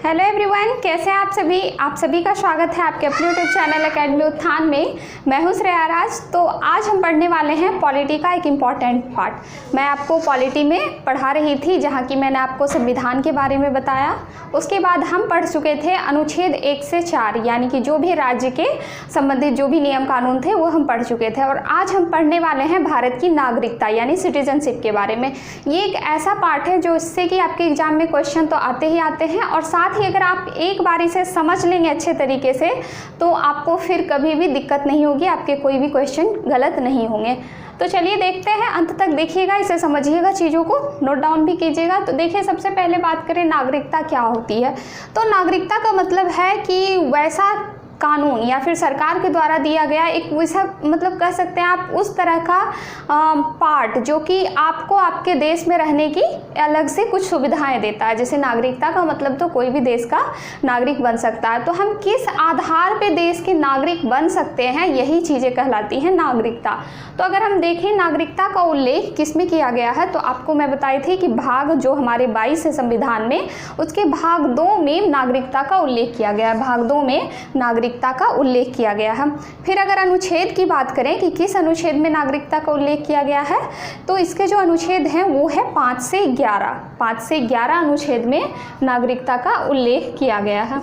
Hello everyone, कैसे हैं आप सभी का स्वागत है आपके अपने यूट्यूब चैनल एकेडमी उत्थान में। मैं हूं श्रेया राज। तो आज हम पढ़ने वाले हैं पॉलिटी का एक इम्पॉर्टेंट पार्ट। मैं आपको पॉलिटी में पढ़ा रही थी, जहां की मैंने आपको संविधान के बारे में बताया। उसके बाद हम पढ़ चुके थे अनुच्छेद 1 से 4, यानी कि जो भी राज्य के संबंधित जो भी नियम कानून थे वो हम पढ़ चुके थे। और आज हम पढ़ने वाले हैं भारत की नागरिकता यानी सिटीजनशिप के बारे में। ये एक ऐसा पार्ट है जो इससे कि आपके एग्जाम में क्वेश्चन तो आते ही आते हैं, और साथ ही अगर आप एक बारी से समझ लेंगे अच्छे तरीके से तो आपको फिर कभी भी दिक्कत नहीं होगी, आपके कोई भी क्वेश्चन गलत नहीं होंगे। तो चलिए देखते हैं, अंत तक देखिएगा, इसे समझिएगा, चीज़ों को नोट डाउन भी कीजिएगा। तो देखिए, सबसे पहले बात करें नागरिकता क्या होती है। तो नागरिकता का मतलब है कि वैसा कानून या फिर सरकार के द्वारा दिया गया एक वैसा, मतलब कह सकते हैं आप, उस तरह का पार्ट जो कि आपको आपके देश में रहने की अलग से कुछ सुविधाएं देता है। जैसे नागरिकता का मतलब तो कोई भी देश का नागरिक बन सकता है। तो हम किस आधार पे देश के नागरिक बन सकते हैं, यही चीज़ें कहलाती हैं नागरिकता। तो अगर हम देखें नागरिकता का उल्लेख किस में किया गया है, तो आपको मैं बताई थी कि भाग जो हमारे 22 है संविधान में, उसके भाग 2 में नागरिकता का उल्लेख किया गया है। भाग 2 में नागरिकता का उल्लेख किया गया है। फिर अगर अनुच्छेद की बात करें कि किस अनुच्छेद में नागरिकता का उल्लेख किया गया है, तो इसके जो अनुच्छेद हैं वो है 5 से 11 अनुच्छेद में नागरिकता का उल्लेख किया गया है।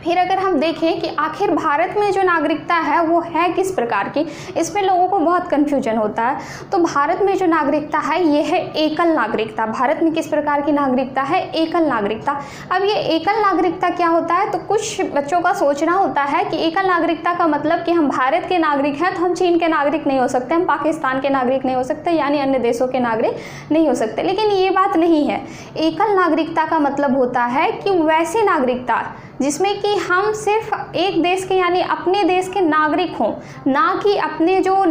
फिर अगर हम देखें कि आखिर भारत में जो नागरिकता है वो है किस प्रकार की, इसमें लोगों को बहुत कन्फ्यूजन होता है। तो भारत में जो नागरिकता है ये है एकल नागरिकता। भारत में किस प्रकार की नागरिकता है? एकल नागरिकता। अब ये एकल नागरिकता क्या होता है, तो कुछ बच्चों का सोचना होता है कि एकल नागरिकता का मतलब कि हम भारत के नागरिक हैं तो हम चीन के नागरिक नहीं हो सकते, हम पाकिस्तान के नागरिक नहीं हो सकते, यानी अन्य देशों के नागरिक नहीं हो सकते। लेकिन ये बात नहीं है। एकल नागरिकता का मतलब होता है कि वैसी नागरिकता जिसमें कि हम सिर्फ एक देश के यानी अपने देश के नागरिक हों, ना कि अपने जो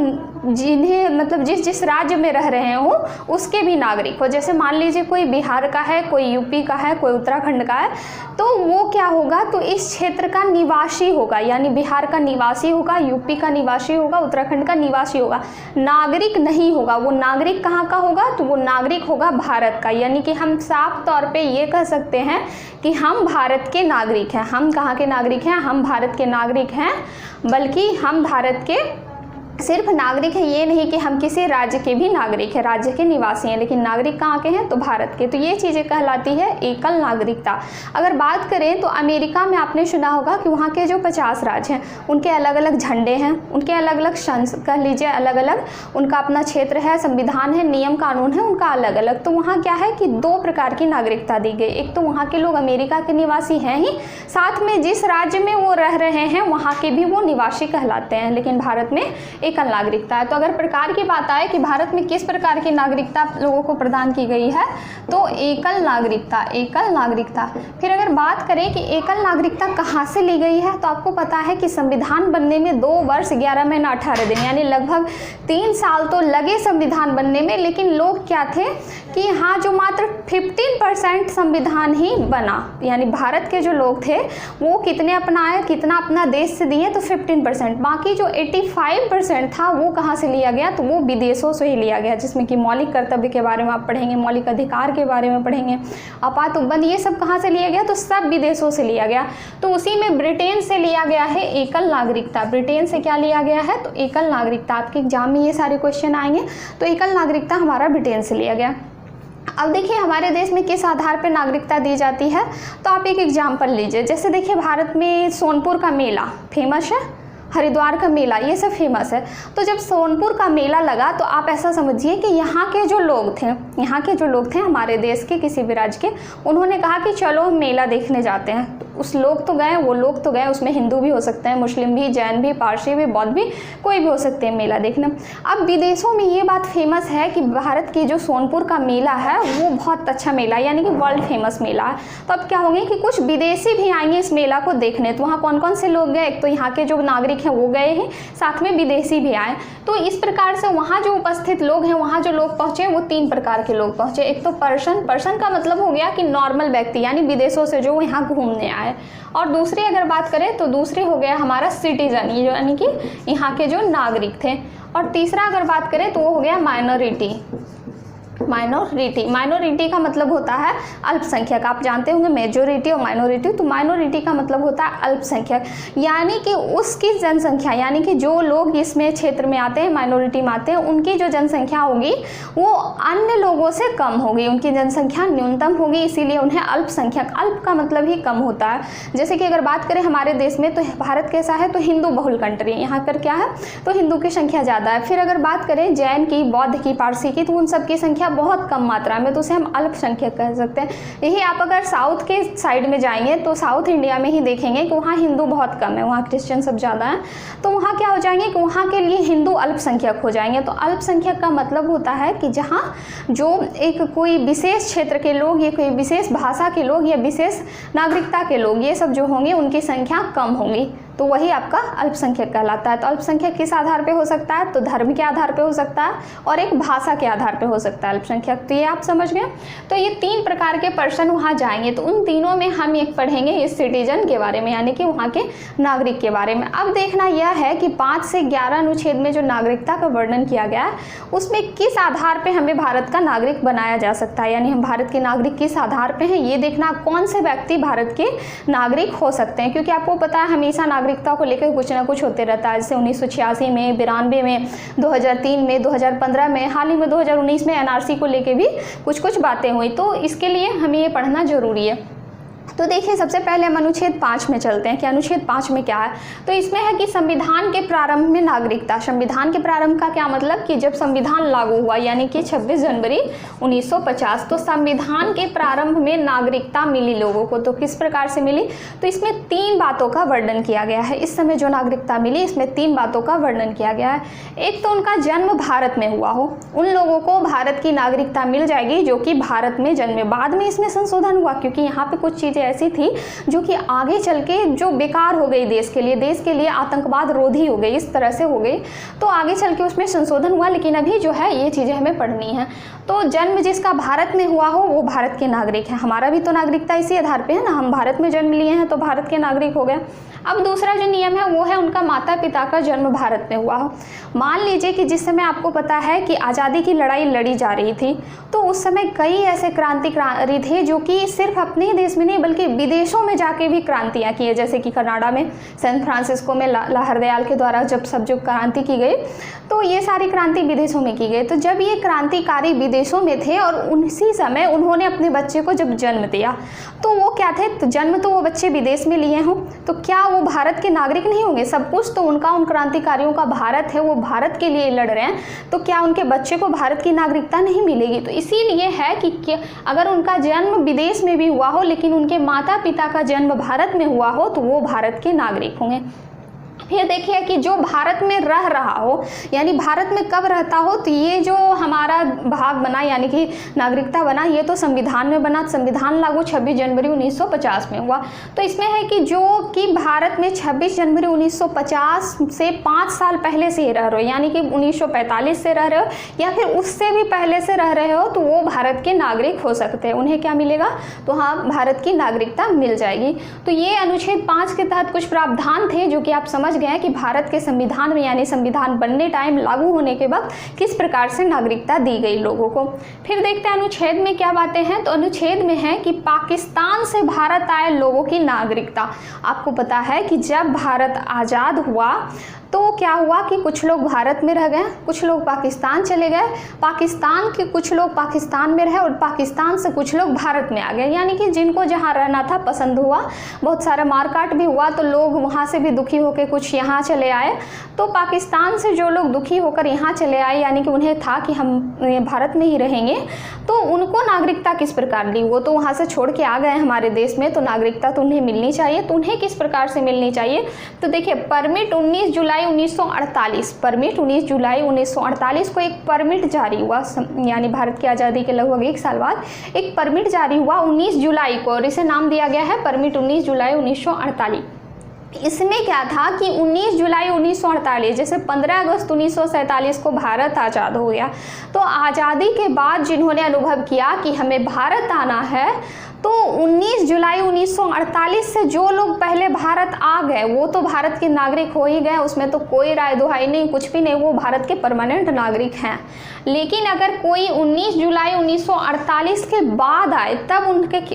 जिन्हें मतलब जिस राज्य में रह रहे हों उसके भी नागरिक हो। जैसे मान लीजिए कोई बिहार का है, कोई यूपी का है, कोई उत्तराखंड का है, तो वो क्या होगा, तो इस क्षेत्र का निवासी होगा, यानी बिहार का निवासी होगा, यूपी का निवासी होगा, उत्तराखंड का निवासी होगा, नागरिक नहीं होगा। वो नागरिक कहाँ का होगा, तो वो नागरिक होगा भारत का। यानी कि हम साफ तौर पे ये कह सकते हैं कि हम भारत के नागरिक हैं। हम कहाँ के नागरिक हैं? हम भारत के नागरिक हैं, बल्कि हम भारत के सिर्फ नागरिक है ये नहीं कि हम किसी राज्य के भी नागरिक हैं, राज्य के निवासी हैं, लेकिन नागरिक कहाँ के हैं, तो भारत के। तो ये चीज़ें कहलाती है एकल नागरिकता। अगर बात करें तो अमेरिका में आपने सुना होगा कि वहाँ के जो 50 राज्य हैं उनके अलग अलग झंडे हैं, उनके अलग अलग कह लीजिए अलग अलग उनका अपना क्षेत्र है, संविधान है, नियम कानून है उनका अलग अलग। तो वहाँ क्या है कि 2 प्रकार की नागरिकता दी गई। एक तो वहाँ के लोग अमेरिका के निवासी हैं ही, साथ में जिस राज्य में वो रह रहे हैं वहाँ के भी वो निवासी कहलाते हैं। लेकिन भारत में एकल नागरिकता है। तो अगर प्रकार की बात आए कि भारत में किस प्रकार की नागरिकता लोगों को प्रदान की गई है, तो एकल नागरिकता, एकल नागरिकता। फिर अगर बात करें कि एकल नागरिकता कहाँ से ली गई है, तो आपको पता है कि संविधान बनने में 2 वर्ष 11 महीना 18 दिन यानी लगभग 3 साल तो लगे संविधान बनने में। लेकिन लोग क्या थे कि हाँ, जो मात्र 15% संविधान ही बना, यानी भारत के जो लोग थे वो कितने अपनाए, कितना अपना देश से दिए, तो 15%। बाकी जो 85% था वो कहाँ से लिया गया, तो वो विदेशों से ही लिया गया, जिसमें कि मौलिक कर्तव्य के बारे में आप पढ़ेंगे, मौलिक अधिकार के बारे में पढ़ेंगे, आपात उपबंध, ये सब कहाँ से लिया गया, तो सब विदेशों से लिया गया। तो उसी में ब्रिटेन से लिया गया है एकल नागरिकता। ब्रिटेन से क्या लिया गया है, तो एकल नागरिकता। आपके एग्जाम में ये सारे क्वेश्चन आएंगे। तो एकल नागरिकता हमारा ब्रिटेन से लिया गया। अब देखिए हमारे देश में किस आधार पर नागरिकता दी जाती है, तो आप एक एग्जाम्पल लीजिए। जैसे देखिए भारत में सोनपुर का मेला फेमस है, हरिद्वार का मेला, ये सब फेमस है। तो जब सोनपुर का मेला लगा तो आप ऐसा समझिए कि यहाँ के जो लोग थे हमारे देश के किसी भी राज्य के, उन्होंने कहा कि चलो हम मेला देखने जाते हैं। तो उस लोग तो गए, वो लोग तो गए, उसमें हिंदू भी हो सकते हैं, मुस्लिम भी, जैन भी, पारसी भी, बौद्ध भी, कोई भी हो सकते हैं मेला देखने। अब विदेशों में ये बात फेमस है कि भारत की जो सोनपुर का मेला है वो बहुत अच्छा मेला है, यानी कि वर्ल्ड फेमस मेला है। तो अब क्या होंगे कि कुछ विदेशी भी आएंगे इस मेला को देखने। तो वहाँ कौन कौन से लोग गए, एक तो यहाँ के जो नागरिक हैं वो गए हैं, साथ में विदेशी भी आए। तो इस प्रकार से वहाँ जो उपस्थित लोग हैं, वहाँ जो लोग पहुँचे वो 3 प्रकार के लोग पहुँचे। एक तो पर्सन का मतलब हो गया कि नॉर्मल व्यक्ति, यानी विदेशों से जो यहाँ घूमने आए। और दूसरी अगर बात करें तो दूसरी हो गया हमारा सिटीजन, यानी कि यहाँ के जो नागरिक थे। और तीसरा अगर बात करें तो वो हो गया माइनॉरिटी, माइनॉरिटी का मतलब होता है अल्पसंख्यक। आप जानते होंगे मेजोरिटी और माइनॉरिटी, तो माइनॉरिटी का मतलब होता है अल्पसंख्यक, यानी कि उसकी जनसंख्या, यानी कि जो लोग इसमें क्षेत्र में आते हैं, माइनॉरिटी में आते हैं, उनकी जो जनसंख्या होगी वो अन्य लोगों से कम होगी, उनकी जनसंख्या न्यूनतम होगी, इसीलिए उन्हें अल्पसंख्यक, अल्प का मतलब ही कम होता है। जैसे कि अगर बात करें हमारे देश में, तो भारत कैसा है, तो हिंदू बहुल कंट्री, यहाँ पर क्या है, तो हिंदू की संख्या ज़्यादा है। फिर अगर बात करें जैन की, बौद्ध की, पारसी की, तो उन सब की संख्या बहुत कम मात्रा में, तो उसे हम अल्पसंख्यक कह सकते हैं। यही आप अगर साउथ के साइड में जाएंगे तो साउथ इंडिया में ही देखेंगे कि वहाँ हिंदू बहुत कम है, वहाँ क्रिश्चियन सब ज़्यादा है, तो वहाँ क्या हो जाएंगे कि वहाँ के लिए हिंदू अल्पसंख्यक हो जाएंगे। तो अल्पसंख्यक का मतलब होता है कि जहाँ जो एक कोई विशेष क्षेत्र के लोग या कोई विशेष भाषा के लोग या विशेष नागरिकता के लोग, ये सब जो होंगे उनकी संख्या कम होगी, तो वही आपका अल्पसंख्यक कहलाता है। तो अल्पसंख्यक किस आधार पे हो सकता है, तो धर्म के आधार पे हो सकता है और एक भाषा के आधार पे हो सकता है अल्पसंख्यक। तो ये आप समझ गए। तो ये 3 प्रकार के पर्सन वहाँ जाएंगे, तो उन तीनों में हम एक पढ़ेंगे इस सिटीजन के बारे में, यानी कि वहाँ के नागरिक के बारे में। अब देखना यह है कि 5 से 11 अनुच्छेद में जो नागरिकता का वर्णन किया गया है, उसमें किस आधार पर हमें भारत का नागरिक बनाया जा सकता है, यानी हम भारत के नागरिक किस आधार पर हैं, ये देखना कौन से व्यक्ति भारत के नागरिक हो सकते हैं। क्योंकि आपको पता है हमेशा नागरिकता को लेकर कुछ ना कुछ होते रहता है, जैसे 1986 में, 92 में, 2003 में, 2015 में, हाल ही में 2019 में एनआरसी को लेकर भी कुछ बातें हुई, तो इसके लिए हमें ये पढ़ना जरूरी है। तो देखिए सबसे पहले हम अनुच्छेद 5 में चलते हैं कि अनुच्छेद 5 में क्या है। तो इसमें है कि संविधान के प्रारंभ में नागरिकता। संविधान के प्रारंभ का क्या मतलब कि जब संविधान लागू हुआ, यानी कि 26 जनवरी 1950, तो संविधान के प्रारंभ में नागरिकता मिली लोगों को। तो किस प्रकार से मिली, तो इसमें 3 बातों का वर्णन किया गया है। इस समय जो नागरिकता मिली, इसमें 3 बातों का वर्णन किया गया है। एक तो उनका जन्म भारत में हुआ हो, उन लोगों को भारत की नागरिकता मिल जाएगी जो कि भारत में जन्मे। बाद में इसमें संशोधन हुआ, क्योंकि यहाँ पे कुछ चीज़ें ऐसी थी जो कि आगे चल के जो बेकार हो गई देश के लिए आतंकवाद रोधी हो गई, इस तरह से हो गई, तो आगे चल के उसमें संशोधन हुआ। लेकिन अभी जो है ये चीज़ें हमें पढ़नी है। तो जन्म जिसका भारत में हुआ हो वो भारत के नागरिक हैं। हमारा भी तो नागरिकता इसी आधार पे है ना, हम भारत में जन्म लिए हैं तो भारत के नागरिक हो गए। अब दूसरा जो नियम है वो है उनका माता पिता का जन्म भारत में हुआ हो। मान लीजिए कि जिस समय आपको पता है कि आज़ादी की लड़ाई लड़ी जा रही थी, तो उस समय कई ऐसे क्रांतिकारी थे जो कि सिर्फ अपने ही देश में नहीं बल्कि विदेशों में जाके भी क्रांतियाँ की है। जैसे कि कनाडा में सैन फ्रांसिस्को में लाहौरदयाल के द्वारा जब जो क्रांति की गई, तो ये सारी क्रांति विदेशों में की गई। तो जब ये क्रांतिकारी विदेशों में थे और उसी समय उन्होंने अपने बच्चे को जब जन्म दिया, तो वो क्या थे, तो जन्म तो वो बच्चे विदेश में लिए हों, तो क्या वो भारत के नागरिक नहीं होंगे? सब कुछ तो उनका, उन क्रांतिकारियों का भारत है, वो भारत के लिए लड़ रहे हैं, तो क्या उनके बच्चे को भारत की नागरिकता नहीं मिलेगी? तो इसीलिए है कि अगर उनका जन्म विदेश में भी हुआ हो लेकिन उनके माता पिता का जन्म भारत में हुआ हो तो वो भारत के नागरिक होंगे। फिर देखिए कि जो भारत में रह रहा हो, यानी भारत में कब रहता हो, तो ये जो हमारा भाग बना यानी कि नागरिकता बना, ये तो संविधान में बना। संविधान लागू 26 जनवरी 1950 में हुआ। तो इसमें है कि जो कि भारत में 26 जनवरी 1950 से 5 साल पहले से ही रह रहे हो, यानी कि 1945 से रह रहे हो या फिर उससे भी पहले से रह रहे हो, तो वो भारत के नागरिक हो सकते हैं। उन्हें क्या मिलेगा, तो हाँ भारत की नागरिकता मिल जाएगी। तो ये अनुच्छेद 5 के तहत कुछ प्रावधान थे जो कि आप समझ गए कि भारत के संविधान में, यानी संविधान बनने टाइम लागू होने के वक्त किस प्रकार से नागरिकता दी गई लोगों को। फिर देखते हैं अनुच्छेद में क्या बातें हैं। तो अनुच्छेद में है कि पाकिस्तान से भारत आए लोगों की नागरिकता। आपको पता है कि जब भारत आज़ाद हुआ तो क्या हुआ कि कुछ लोग भारत में रह गए, कुछ लोग पाकिस्तान चले गए, पाकिस्तान के कुछ लोग पाकिस्तान में रहे और पाकिस्तान से कुछ लोग भारत में आ गए। यानी कि जिनको जहाँ रहना था पसंद हुआ, बहुत सारा मारकाट भी हुआ, तो लोग वहाँ से भी दुखी होकर कुछ यहाँ चले आए। तो पाकिस्तान से जो लोग दुखी होकर यहाँ चले आए, यानी कि उन्हें था कि हम भारत में ही रहेंगे, तो उनको नागरिकता किस प्रकार दी, वो तो वहाँ से छोड़ के आ गए हमारे देश में, तो नागरिकता तो उन्हें मिलनी चाहिए। तो उन्हें किस प्रकार से मिलनी चाहिए, तो देखिए परमिट 19 जुलाई 1948, परमिट 19 जुलाई 1948 को एक परमिट जारी हुआ, यानी भारत की आज़ादी के लगभग 1 साल बाद एक परमिट जारी हुआ 19 जुलाई को, और इसे नाम दिया गया है परमिट 19 जुलाई 1948। इसमें क्या था कि 19 जुलाई 1948, जैसे 15 अगस्त 1947 को भारत आज़ाद हो गया, तो आज़ादी के बाद जिन्होंने अनुभव किया कि हमें भारत आना है, तो 19 जुलाई 1948 से जो लोग पहले भारत आ गए वो तो भारत के नागरिक हो ही गए, उसमें तो कोई राय दुहाई नहीं, कुछ भी नहीं, वो भारत के परमानेंट नागरिक हैं। लेकिन अगर कोई 19 जुलाई 1948 के बाद आए तब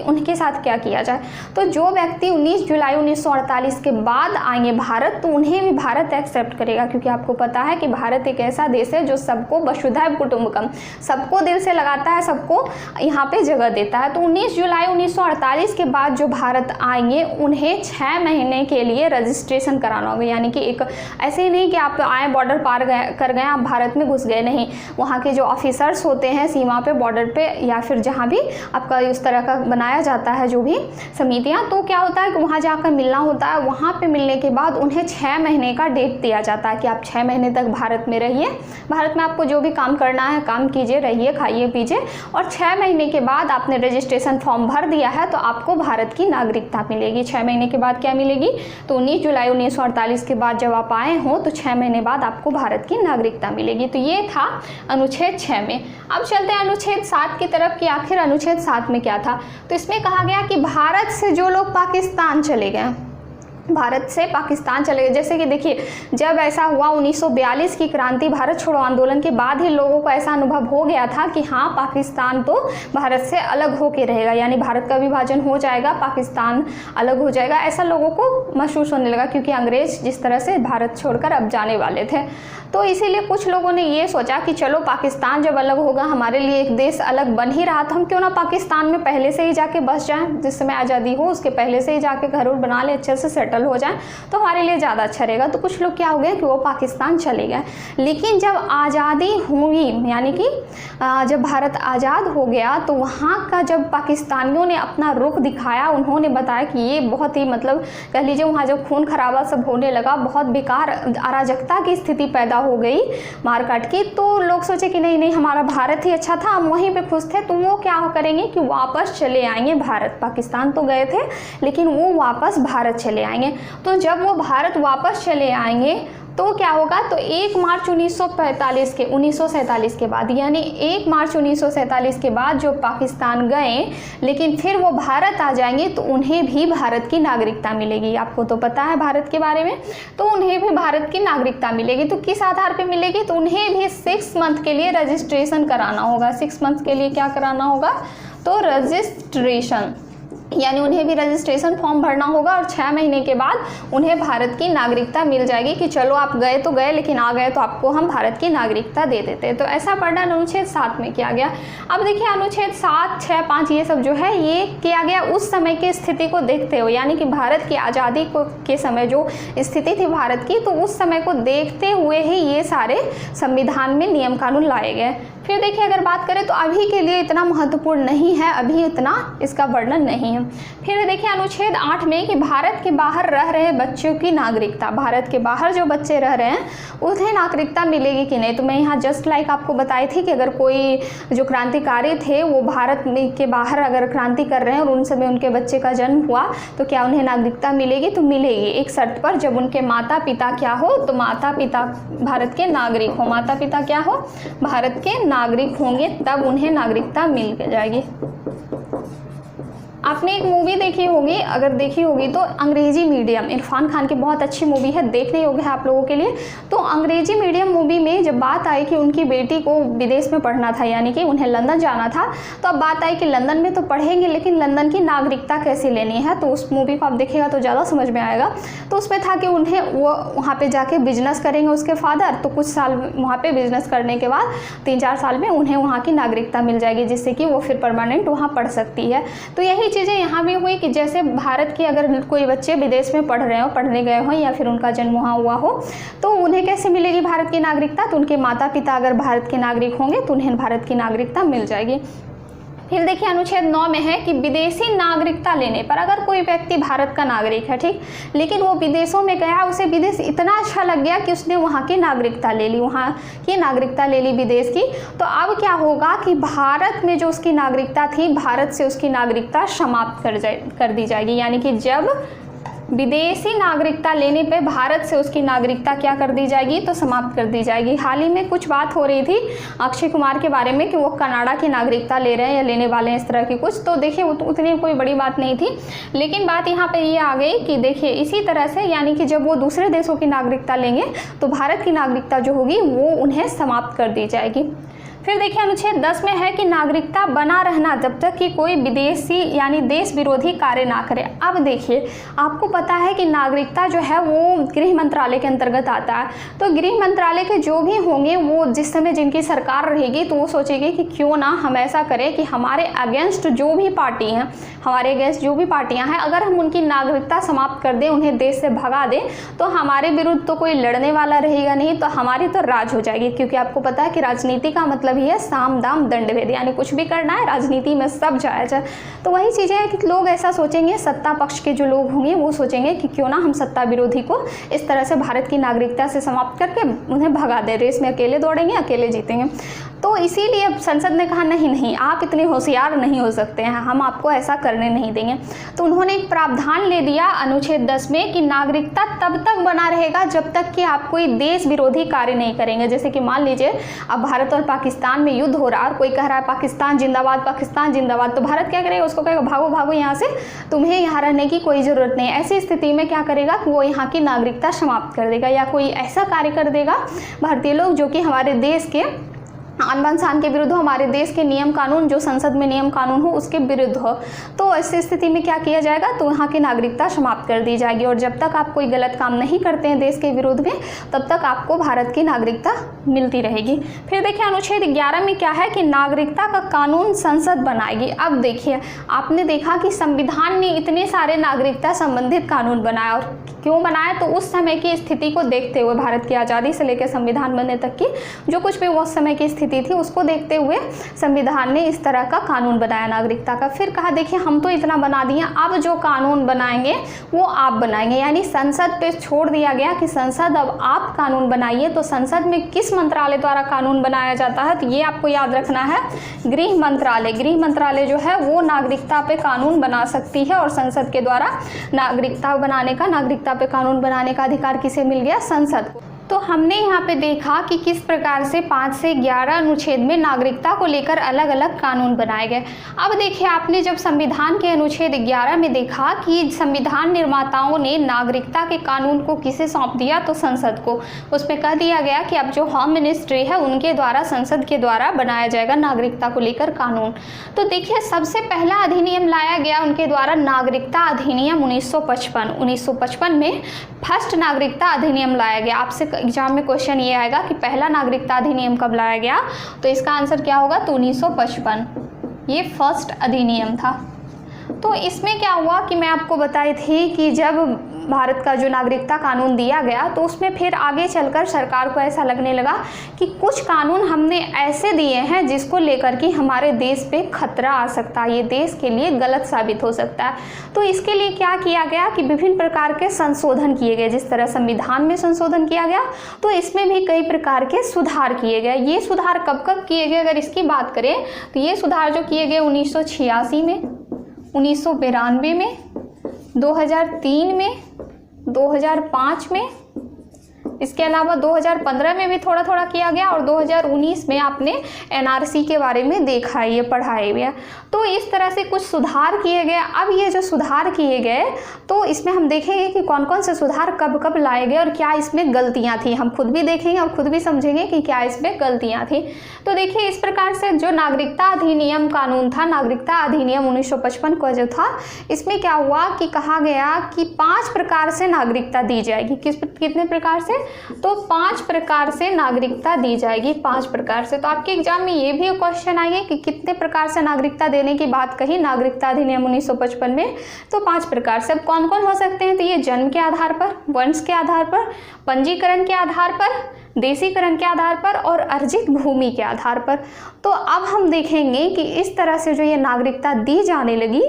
उनके साथ क्या किया जाए। तो जो व्यक्ति 19 जुलाई 1948 के बाद आएंगे भारत, तो उन्हें भी भारत एक्सेप्ट करेगा, क्योंकि आपको पता है कि भारत एक ऐसा देश है जो सबको वसुधैव कुटुंबकम, सबको दिल से लगाता है, सबको यहाँ पे जगह देता है। तो 19 जुलाई 1948 के बाद जो भारत आएंगे उन्हें 6 महीने के लिए रजिस्ट्रेशन कराना होगा। यानी कि एक ऐसे ही नहीं कि आप आए बॉर्डर पार कर गए, आप भारत में घुस गए, नहीं। वहाँ के जो ऑफिसर्स होते हैं सीमा पे, बॉर्डर पे, या फिर जहाँ भी आपका उस तरह का बनाया जाता है जो भी समितियाँ, तो क्या होता है कि वहाँ जाकर मिलना होता है। वहाँ पे मिलने के बाद उन्हें 6 महीने का डेट दिया जाता है कि आप 6 महीने तक भारत में रहिए, भारत में आपको जो भी काम करना है काम कीजिए, रहिए, खाइए पीजिए, और 6 महीने के बाद आपने रजिस्ट्रेशन फॉर्म भर दिया है तो आपको भारत की नागरिकता मिलेगी। 6 महीने के बाद क्या मिलेगी, तो 19 जुलाई 1948 के बाद जब आप आए हो तो 6 महीने बाद आपको भारत की नागरिकता मिलेगी। तो ये था अनुच्छेद 6 में। अब चलते हैं अनुच्छेद 7 की तरफ कि आखिर अनुच्छेद 7 में क्या था। तो इसमें कहा गया कि भारत से जो लोग पाकिस्तान चले गए, भारत से पाकिस्तान चले गए, जैसे कि देखिए जब ऐसा हुआ 1942 की क्रांति, भारत छोड़ो आंदोलन के बाद ही लोगों को ऐसा अनुभव हो गया था कि हाँ पाकिस्तान तो भारत से अलग होके रहेगा, यानी भारत का विभाजन हो जाएगा, पाकिस्तान अलग हो जाएगा, ऐसा लोगों को महसूस होने लगा, क्योंकि अंग्रेज जिस तरह से भारत छोड़कर अब जाने वाले थे। तो इसीलिए कुछ लोगों ने ये सोचा कि चलो पाकिस्तान जब अलग होगा, हमारे लिए एक देश अलग बन ही रहा, तो हम क्यों ना पाकिस्तान में पहले से ही जाके बस जाएं, जिस समय आज़ादी हो उसके पहले से ही जाके घर उर बना ले, अच्छे से सेटल हो जाएं, तो हमारे लिए ज़्यादा अच्छा रहेगा। तो कुछ लोग क्या हो गए कि वो पाकिस्तान चले गए। लेकिन जब आज़ादी हुई, यानी कि जब भारत आज़ाद हो गया, तो वहाँ का जब पाकिस्तानियों ने अपना रुख दिखाया, उन्होंने बताया कि ये बहुत ही मतलब कह लीजिए वहाँ जब खून खराबा सब होने लगा, बहुत बेकार अराजकता की स्थिति पैदा हो गई मार काट की, तो लोग सोचे कि नहीं नहीं हमारा भारत ही अच्छा था, हम वहीं पे खुश थे। तो वो क्या करेंगे कि वापस चले आएंगे भारत, पाकिस्तान तो गए थे लेकिन वो वापस भारत चले आएंगे। तो जब वो भारत वापस चले आएंगे तो क्या होगा, तो 1 मार्च 1947 के बाद, यानी 1 मार्च 1947 के बाद जो पाकिस्तान गए लेकिन फिर वो भारत आ जाएंगे तो उन्हें भी भारत की नागरिकता मिलेगी। आपको तो पता है भारत के बारे में, तो उन्हें भी भारत की नागरिकता मिलेगी। तो किस आधार पे मिलेगी, तो उन्हें भी 6 मंथ के लिए रजिस्ट्रेशन कराना होगा। 6 मंथ के लिए क्या कराना होगा, तो रजिस्ट्रेशन, यानी उन्हें भी रजिस्ट्रेशन फॉर्म भरना होगा और 6 महीने के बाद उन्हें भारत की नागरिकता मिल जाएगी कि चलो आप गए तो गए लेकिन आ गए तो आपको हम भारत की नागरिकता दे देते हैं। तो ऐसा वर्णन अनुच्छेद 7 में किया गया। अब देखिए अनुच्छेद 7, 6, 5 ये सब जो है ये किया गया उस समय की स्थिति को देखते हुए, यानी कि भारत की आज़ादी के समय जो स्थिति थी भारत की, तो उस समय को देखते हुए ही ये सारे संविधान में नियम कानून लाए गए। फिर देखिए अगर बात करें तो अभी के लिए इतना महत्वपूर्ण नहीं है, अभी इतना इसका वर्णन नहीं है। फिर देखिए अनुच्छेद 8 में कि भारत के बाहर रह रहे बच्चों की नागरिकता, भारत के बाहर जो बच्चे रह रहे हैं उन्हें नागरिकता मिलेगी कि नहीं। तो मैं यहाँ जस्ट लाइक आपको बताई थी कि अगर कोई जो क्रांतिकारी थे वो भारत के बाहर अगर क्रांति कर रहे हैं और उन समय उनके बच्चे का जन्म हुआ तो क्या उन्हें नागरिकता मिलेगी, तो मिलेगी एक शर्त पर, जब उनके माता पिता क्या हो, तो माता पिता भारत के नागरिक हो, माता पिता क्या हो, भारत के नागरिक होंगे, तब उन्हें नागरिकता मिल जाएगी। आपने एक मूवी देखी होगी, अगर देखी होगी तो अंग्रेजी मीडियम, इरफान खान की बहुत अच्छी मूवी है, देखने योग्य है आप लोगों के लिए। तो अंग्रेजी मीडियम मूवी में जब बात आई कि उनकी बेटी को विदेश में पढ़ना था, यानी कि उन्हें लंदन जाना था, तो अब बात आई कि लंदन में तो पढ़ेंगे लेकिन लंदन की नागरिकता कैसे लेनी है। तो उस मूवी को आप देखिएगा तो ज़्यादा समझ में आएगा। तो उसमें था कि उन्हें वो वहाँ पर जाके बिजनेस करेंगे उसके फादर, तो कुछ साल वहाँ पर बिजनेस करने के बाद 3-4 साल में उन्हें वहाँ की नागरिकता मिल जाएगी, जिससे कि वो फिर परमानेंट वहाँ पढ़ सकती है। तो यही चीज़ें यहाँ भी हुई कि जैसे भारत के अगर कोई बच्चे विदेश में पढ़ रहे हो, पढ़ने गए हो या फिर उनका जन्म वहाँ हुआ हो, तो उन्हें कैसे मिलेगी भारत की नागरिकता, तो उनके माता पिता अगर भारत के नागरिक होंगे तो उन्हें भारत की नागरिकता मिल जाएगी। फिर देखिए अनुच्छेद 9 में है कि विदेशी नागरिकता लेने पर अगर कोई व्यक्ति भारत का नागरिक है, ठीक, लेकिन वो विदेशों में गया, उसे विदेश इतना अच्छा लग गया कि उसने वहाँ की नागरिकता ले ली, वहाँ की नागरिकता ले ली विदेश की, तो अब क्या होगा कि भारत में जो उसकी नागरिकता थी, भारत से उसकी नागरिकता समाप्त कर दी जाएगी। यानी कि जब विदेशी नागरिकता लेने पे भारत से उसकी नागरिकता क्या कर दी जाएगी, तो समाप्त कर दी जाएगी। हाल ही में कुछ बात हो रही थी अक्षय कुमार के बारे में कि वो कनाडा की नागरिकता ले रहे हैं या लेने वाले हैं, इस तरह की कुछ, तो देखिए उतनी कोई बड़ी बात नहीं थी, लेकिन बात यहाँ पे ये आ गई कि देखिए इसी तरह से, यानी कि जब वो दूसरे देशों की नागरिकता लेंगे तो भारत की नागरिकता जो होगी वो उन्हें समाप्त कर दी जाएगी। फिर देखिए अनुच्छेद 10 में है कि नागरिकता बना रहना जब तक कि कोई विदेशी यानी देश विरोधी कार्य ना करे। अब देखिए आपको पता है कि नागरिकता जो है वो गृह मंत्रालय के अंतर्गत आता है, तो गृह मंत्रालय के जो भी होंगे वो जिस समय जिनकी सरकार रहेगी तो वो सोचेगी कि क्यों ना हम ऐसा करें कि हमारे अगेंस्ट जो भी पार्टी हैं, हमारे अगेंस्ट जो भी पार्टियां हैं, अगर हम उनकी नागरिकता समाप्त कर दें, उन्हें देश से भगा दें, तो हमारे विरुद्ध तो कोई लड़ने वाला रहेगा नहीं, तो हमारी तो राज हो जाएगी। क्योंकि आपको पता है कि राजनीति का मतलब ही है साम दाम दंड भेद, यानी कुछ भी करना है राजनीति में सब जायज है। तो वही चीज़ें हैं कि लोग ऐसा सोचेंगे, सत्ता पक्ष के जो लोग होंगे वो सोचेंगे कि क्यों ना हम सत्ता विरोधी को इस तरह से भारत की नागरिकता से समाप्त करके उन्हें भगा दें, रेस में अकेले दौड़ेंगे, अकेले जीतेंगे। तो इसीलिए संसद ने कहा नहीं, आप इतने होशियार नहीं हो सकते हैं, हम आपको ऐसा करने नहीं देंगे। तो उन्होंने एक प्रावधान ले दिया अनुच्छेद 10 में कि नागरिकता तब तक बना रहेगा जब तक कि आप कोई देश विरोधी कार्य नहीं करेंगे। जैसे कि मान लीजिए अब भारत और पाकिस्तान में युद्ध हो रहा है और कोई कह रहा है पाकिस्तान जिंदाबाद, पाकिस्तान जिंदाबाद, तो भारत क्या करेगा? उसको कहेगा भागो भागो यहाँ से, तुम्हें यहाँ रहने की कोई ज़रूरत नहीं। ऐसी स्थिति में क्या करेगा कि वो यहाँ की नागरिकता समाप्त कर देगा, या कोई ऐसा कार्य कर देगा भारतीय लोग जो कि हमारे देश के आन बान शान के विरुद्ध हो, हमारे देश के नियम कानून जो संसद में नियम कानून हो उसके विरुद्ध हो, तो ऐसी स्थिति में क्या किया जाएगा? तो वहाँ की नागरिकता समाप्त कर दी जाएगी। और जब तक आप कोई गलत काम नहीं करते हैं देश के विरुद्ध में, तब तक आपको भारत की नागरिकता मिलती रहेगी। फिर देखिए अनुच्छेद 11 में क्या है कि नागरिकता का कानून संसद बनाएगी। अब देखिए आपने देखा कि संविधान ने इतने सारे नागरिकता संबंधित कानून बनाए, और क्यों बनाया? तो उस समय की स्थिति को देखते हुए, भारत की आज़ादी से लेकर संविधान बनने तक की जो कुछ भी उस समय की स्थिति थी उसको देखते हुए संविधान ने इस तरह का कानून बनाया नागरिकता का। फिर कहा देखिए हम तो इतना बना दिया, अब जो कानून बनाएंगे वो आप बनाएंगे, यानी संसद पे छोड़ दिया गया कि संसद अब आप कानून बनाइए। तो संसद में किस मंत्रालय द्वारा कानून बनाया जाता है? तो ये आपको याद रखना है, गृह मंत्रालय। गृह मंत्रालय जो है वो नागरिकता पे कानून बना सकती है, और संसद के द्वारा नागरिकता बनाने का, नागरिकता पे कानून बनाने का अधिकार किसे मिल गया? संसद को। तो हमने यहाँ पे देखा कि किस प्रकार से 5 से 11 अनुच्छेद में नागरिकता को लेकर अलग अलग कानून बनाए गए। अब देखिए आपने जब संविधान के अनुच्छेद 11 में देखा कि संविधान निर्माताओं ने नागरिकता के कानून को किसे सौंप दिया? तो संसद को। उसमें कह दिया गया कि अब जो होम मिनिस्ट्री है उनके द्वारा, संसद के द्वारा बनाया जाएगा नागरिकता को लेकर कानून। तो देखिए सबसे पहला अधिनियम लाया गया उनके द्वारा, नागरिकता अधिनियम 1955। 1955 में फर्स्ट नागरिकता अधिनियम लाया गया। आपसे एग्जाम में क्वेश्चन ये आएगा कि पहला नागरिकता अधिनियम कब लाया गया? तो इसका आंसर क्या होगा? तो 1955 ये फर्स्ट अधिनियम था। तो इसमें क्या हुआ कि मैं आपको बताई थी कि जब भारत का जो नागरिकता कानून दिया गया तो उसमें फिर आगे चलकर सरकार को ऐसा लगने लगा कि कुछ कानून हमने ऐसे दिए हैं जिसको लेकर कि हमारे देश पे खतरा आ सकता है, ये देश के लिए गलत साबित हो सकता है। तो इसके लिए क्या किया गया कि विभिन्न प्रकार के संशोधन किए गए। जिस तरह संविधान में संशोधन किया गया तो इसमें भी कई प्रकार के सुधार किए गए। ये सुधार कब कब किए गए अगर इसकी बात करें तो ये सुधार जो किए गए 1986 में, 1992 में, 2003 में, 2005 में, इसके अलावा 2015 में भी थोड़ा थोड़ा किया गया, और 2019 में आपने एनआरसी के बारे में देखा है, ये पढ़ाए हुए। तो इस तरह से कुछ सुधार किए गए। अब ये जो सुधार किए गए तो इसमें हम देखेंगे कि कौन कौन से सुधार कब कब लाए गए और क्या इसमें गलतियां थी। हम खुद भी देखेंगे और खुद भी समझेंगे कि क्या इसमें गलतियां थी। तो देखिए इस प्रकार से जो नागरिकता अधिनियम कानून था, नागरिकता अधिनियम 1955 का जो था, इसमें क्या हुआ कि कहा गया कि 5 प्रकार से नागरिकता दी जाएगी। कितने प्रकार से? तो 5 प्रकार से नागरिकता दी जाएगी, 5 प्रकार से। तो आपके एग्जाम में ये भी क्वेश्चन आएंगे कि कितने प्रकार से नागरिकता देने की बात कही नागरिकता अधिनियम 1955 में? तो 5 प्रकार से। अब कौन कौन हो सकते हैं? तो ये जन्म के आधार पर, वंश के आधार पर, पंजीकरण के आधार पर, देशीकरण के आधार पर और अर्जित भूमि के आधार पर। तो अब हम देखेंगे कि इस तरह से जो ये नागरिकता दी जाने लगी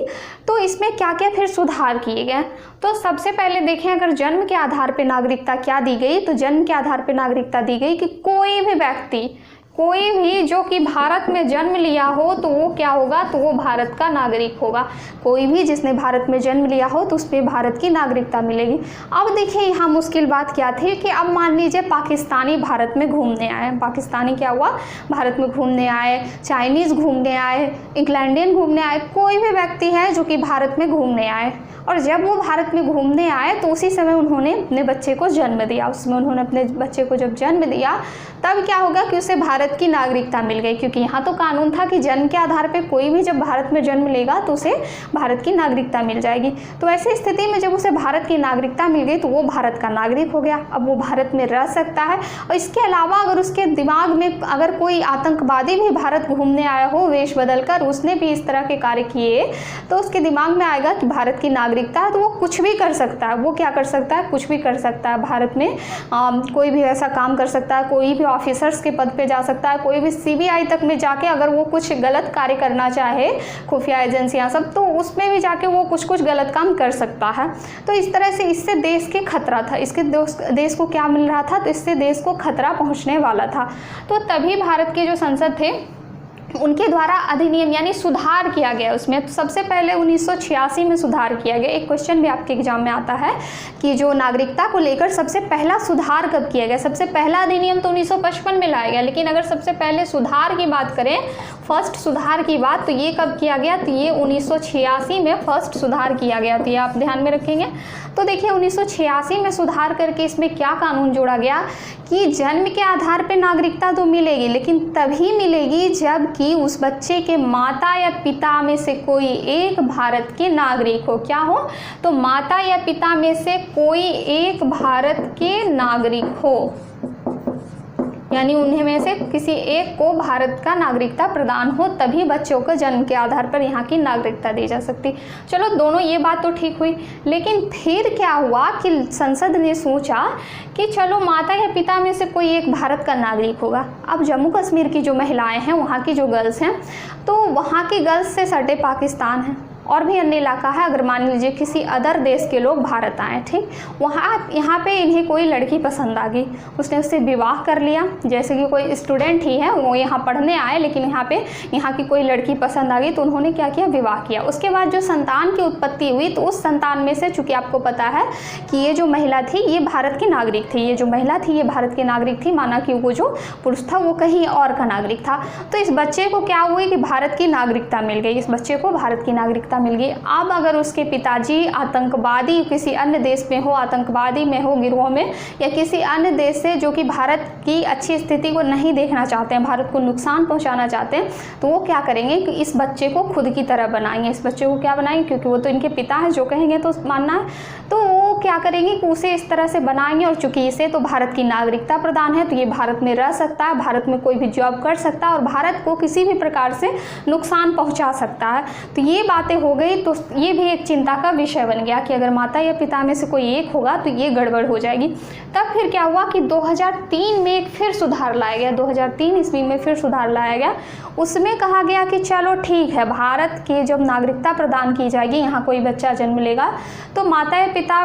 तो इसमें क्या क्या फिर सुधार किए गए। तो सबसे पहले देखें अगर जन्म के आधार पर नागरिकता क्या दी गई, तो जन्म के आधार पर नागरिकता दी गई कि कोई भी व्यक्ति, कोई भी जो कि भारत में जन्म लिया हो तो वो क्या होगा? तो वो भारत का नागरिक होगा। कोई भी जिसने भारत में जन्म लिया हो तो उसमें भारत की नागरिकता मिलेगी। अब देखिए यहाँ मुश्किल बात क्या थी कि अब मान लीजिए पाकिस्तानी भारत में घूमने आए, पाकिस्तानी क्या हुआ? भारत में घूमने आए, चाइनीज़ घूमने आए, इंग्लैंडियन घूमने आए, कोई भी व्यक्ति है जो कि भारत में घूमने आए, और जब वो भारत में घूमने आए तो उसी समय उन्होंने अपने बच्चे को जन्म दिया। उसमें उन्होंने अपने बच्चे को जब जन्म दिया तब क्या होगा कि उसे भारत भारत की नागरिकता मिल गई, क्योंकि यहाँ तो कानून था कि जन्म के आधार पर कोई भी जब भारत में जन्म लेगा तो उसे भारत की नागरिकता मिल जाएगी। तो ऐसी स्थिति में जब उसे भारत की नागरिकता मिल गई तो वो भारत का नागरिक हो गया। अब वो भारत में रह सकता है, और इसके अलावा अगर उसके दिमाग में अगर कोई आतंकवादी भी भारत घूमने आया हो वेश बदलकर, उसने भी इस तरह के कार्य किए, तो उसके दिमाग में आएगा कि भारत की नागरिकता है तो वो कुछ भी कर सकता है। वो क्या कर सकता है? कुछ भी कर सकता है। भारत में कोई भी ऐसा काम कर सकता है, कोई भी ऑफिसर्स के पद पे जा सकता है, कोई भी CBI तक में जाके अगर वो कुछ गलत कार्य करना चाहे, खुफिया एजेंसियाँ सब, तो उसमें भी जाके वो कुछ गलत काम कर सकता है। तो इस तरह से इससे देश के खतरा था, इसके देश को क्या मिल रहा था? तो इससे देश को खतरा पहुंचने वाला था। तो तभी भारत के जो संसद थे उनके द्वारा अधिनियम यानी सुधार किया गया उसमें। तो सबसे पहले 1986 में सुधार किया गया। एक क्वेश्चन भी आपके एग्जाम में आता है कि जो नागरिकता को लेकर सबसे पहला सुधार कब किया गया? सबसे पहला अधिनियम तो 1955 में लाया गया, लेकिन अगर सबसे पहले सुधार की बात करें, फर्स्ट सुधार की बात, तो ये कब किया गया? तो ये 1986 में फर्स्ट सुधार किया गया। तो ये आप ध्यान में रखेंगे। तो देखिए 1986 में सुधार करके इसमें क्या कानून जोड़ा गया कि जन्म के आधार पर नागरिकता तो मिलेगी, लेकिन तभी मिलेगी जबकि उस बच्चे के माता या पिता में से कोई एक भारत के नागरिक हो। क्या हो? तो माता या पिता में से कोई एक भारत के नागरिक हो, यानी उन्हें में से किसी एक को भारत का नागरिकता प्रदान हो, तभी बच्चों को जन्म के आधार पर यहाँ की नागरिकता दी जा सकती। चलो दोनों ये बात तो ठीक हुई, लेकिन फिर क्या हुआ कि संसद ने सोचा कि चलो माता या पिता में से कोई एक भारत का नागरिक होगा। अब जम्मू कश्मीर की जो महिलाएं हैं, वहाँ की जो गर्ल्स हैं, तो वहाँ की गर्ल्स से सटे पाकिस्तान है और भी अन्य इलाका है। अगर मान लीजिए किसी अदर देश के लोग भारत आए, ठीक, वहाँ यहाँ पे इन्हें कोई लड़की पसंद आ गई, उसने उससे विवाह कर लिया। जैसे कि कोई स्टूडेंट ही है, वो यहाँ पढ़ने आए, लेकिन यहाँ की कोई लड़की पसंद आ गई, तो उन्होंने क्या किया? विवाह किया। उसके बाद जो संतान की उत्पत्ति हुई, तो उस संतान में से, चूँकि आपको पता है कि ये जो महिला थी ये भारत की नागरिक थी, ये जो महिला थी ये भारत की नागरिक थी, माना कि वो जो पुरुष था वो कहीं और का नागरिक था। तो इस बच्चे को क्या हुई कि भारत की नागरिकता मिल गई, इस बच्चे को भारत की नागरिकता मिल गई। अब अगर उसके पिताजी आतंकवादी किसी अन्य देश में हो, आतंकवादी में हो गिरोह में, या किसी अन्य देश से जो कि भारत की अच्छी स्थिति को नहीं देखना चाहते हैं, भारत को नुकसान पहुंचाना चाहते हैं, तो वो क्या करेंगे कि इस बच्चे को खुद की तरह बनाएंगे। इस बच्चे को क्या बनाएंगे? क्योंकि वो तो इनके पिता है, जो कहेंगे तो मानना है, तो वो क्या करेंगे कि उसे इस तरह से बनाएंगे। और चूंकि इसे तो भारत की नागरिकता प्रदान है, तो ये भारत में रह सकता है, भारत में कोई भी जॉब कर सकता है और भारत को किसी भी प्रकार से नुकसान पहुंचा सकता है। तो ये बातें हो गई। तो ये भी एक चिंता का विषय बन गया कि अगर माता या पिता में से कोई एक होगा तो ये गड़बड़ हो जाएगी। तब फिर क्या हुआ कि 2003 में एक फिर सुधार लाया गया, 2003 ईस्वी में फिर सुधार लाया गया। उसमें कहा गया कि चलो ठीक है, भारत की जब नागरिकता प्रदान की जाएगी, यहाँ कोई बच्चा जन्म लेगा, तो माता या पिता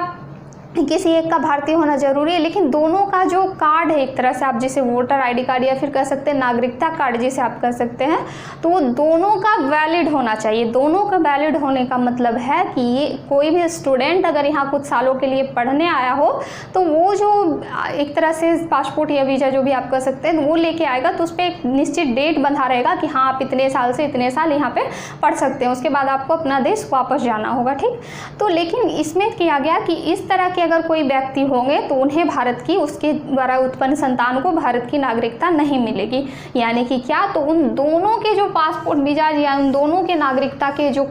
किसी एक का भारतीय होना जरूरी है, लेकिन दोनों का जो कार्ड है, एक तरह से आप जिसे वोटर ID कार्ड या फिर कह सकते हैं नागरिकता कार्ड जिसे आप कह सकते हैं, तो वो दोनों का वैलिड होना चाहिए। दोनों का वैलिड होने का मतलब है कि ये कोई भी स्टूडेंट अगर यहाँ कुछ सालों के लिए पढ़ने आया हो, तो वो जो एक तरह से पासपोर्ट या वीज़ा जो भी आप कह सकते हैं, वो लेके आएगा, तो उस पर एक निश्चित डेट बंधा रहेगा कि हाँ आप इतने साल से इतने साल यहाँ पर पढ़ सकते हैं, उसके बाद आपको अपना देश वापस जाना होगा, ठीक। तो लेकिन इसमें किया गया कि इस तरह के अगर कोई व्यक्ति होंगे तो उन्हें भारत की, उसके द्वारा उत्पन्न संतान को भारत की नागरिकता नहीं मिलेगी। यानी कि क्या? तो उन दोनों के जो पासपोर्ट वीजा या उन दोनों के नागरिकता के जो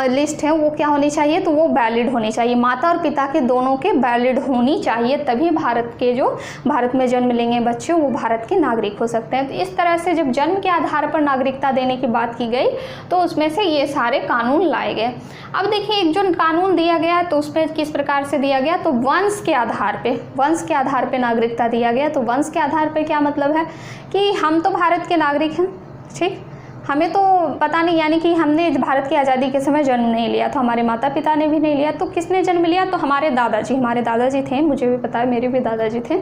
लिस्ट है वो क्या होनी चाहिए? तो वो वैलिड होनी चाहिए। माता और पिता के दोनों के वैलिड होनी चाहिए, तभी भारत के जो भारत में जन्म लेंगे बच्चे वो भारत के नागरिक हो सकते हैं। तो इस तरह से जब जन्म के आधार पर नागरिकता देने की बात की गई तो उसमें से ये सारे कानून लाए गए। अब देखिए एक जो कानून दिया गया तो उसमें किस प्रकार से दिया गया? तो वंश के आधार पे नागरिकता दिया गया। तो वंश के आधार पे क्या मतलब है कि हम तो भारत के नागरिक हैं, ठीक, हमें तो पता नहीं, यानी कि हमने भारत की आज़ादी के समय जन्म नहीं लिया, तो हमारे माता पिता ने भी नहीं लिया, तो किसने जन्म लिया? तो हमारे दादाजी थे, मुझे भी पता है, मेरे भी दादाजी थे,